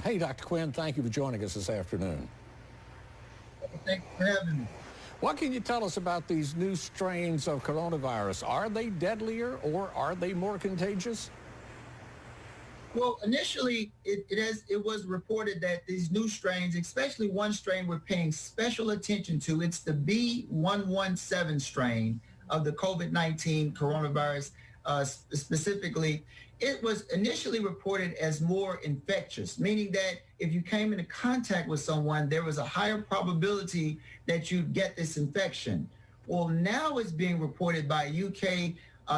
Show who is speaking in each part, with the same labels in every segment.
Speaker 1: Hey, Dr. Quinn, thank you for joining us this afternoon.
Speaker 2: Thanks for having me.
Speaker 1: What can you tell us about these new strains of coronavirus? Are they deadlier or are they more contagious?
Speaker 2: Well, initially, it was reported that these new strains, especially one strain we're paying special attention to, it's the B117 strain of the COVID-19 coronavirus specifically. It was initially reported as more infectious, meaning that if you came into contact with someone, there was a higher probability that you'd get this infection. Well, now it's being reported by UK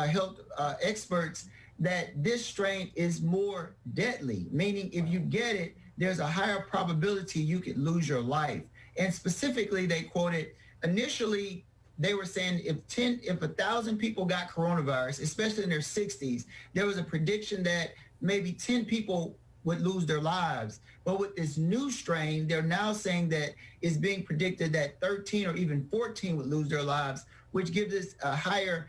Speaker 2: health experts that this strain is more deadly, meaning if you get it, there's a higher probability you could lose your life. And specifically, they quoted, initially, they were saying if 1,000 people got coronavirus, especially in their 60s, there was a prediction that maybe 10 people would lose their lives. But with this new strain, they're now saying that it's being predicted that 13 or even 14 would lose their lives, which gives us a higher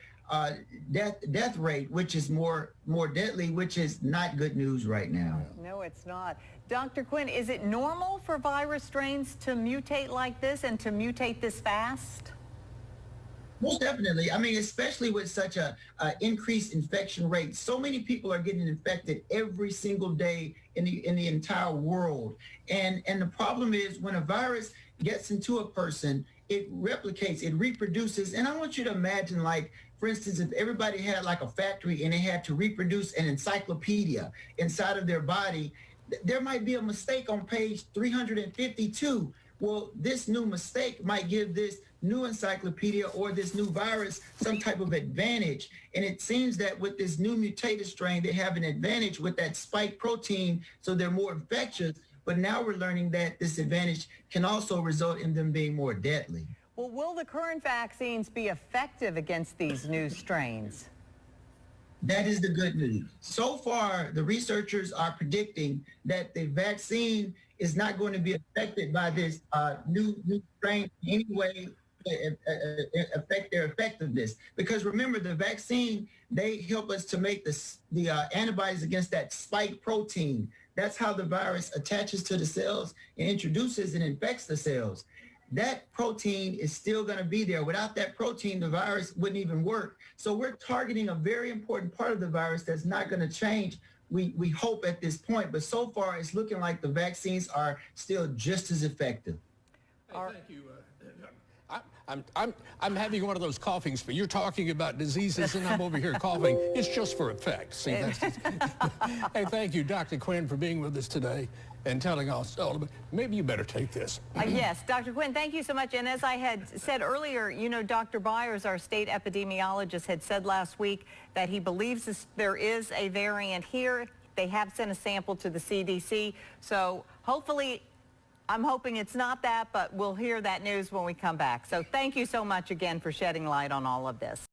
Speaker 2: death rate, which is more deadly, which is not good news right now.
Speaker 3: No, it's not. Dr. Quinn, is it normal for virus strains to mutate like this and to mutate this fast?
Speaker 2: Most definitely. I mean, especially with such a increased infection rate. So many people are getting infected every single day in the entire world. And the problem is when a virus gets into a person, it replicates, it reproduces. And I want you to imagine, like, for instance, if everybody had like a factory and they had to reproduce an encyclopedia inside of their body, there might be a mistake on page 352. Well, this new mistake might give this new encyclopedia or this new virus some type of advantage. And it seems that with this new mutated strain, they have an advantage with that spike protein, so they're more infectious. But now we're learning that this advantage can also result in them being more deadly.
Speaker 3: Well, will the current vaccines be effective against these new strains?
Speaker 2: That is the good news. So far, the researchers are predicting that the vaccine is not going to be affected by this new strain in any way affect their effectiveness. Because remember, the vaccine, they help us to make the antibodies against that spike protein. That's how the virus attaches to the cells and introduces and infects the cells. That protein is still going to be there. Without that protein, the virus wouldn't even work. So we're targeting a very important part of the virus that's not going to change, we hope, at this point. But so far, it's looking like the vaccines are still just as effective.
Speaker 1: Hey, thank you. I'm having one of those coughings, but you're talking about diseases and I'm over here coughing. It's just for effect. See, that's just... Hey, thank you, Dr. Quinn, for being with us today and telling us all about. Maybe you better take this.
Speaker 3: Yes, Dr. Quinn, thank you so much. And as I had said earlier, you know, Dr. Byers, our state epidemiologist, had said last week that he believes there is a variant here. They have sent a sample to the CDC. So hopefully, I'm hoping it's not that, but we'll hear that news when we come back. So thank you so much again for shedding light on all of this.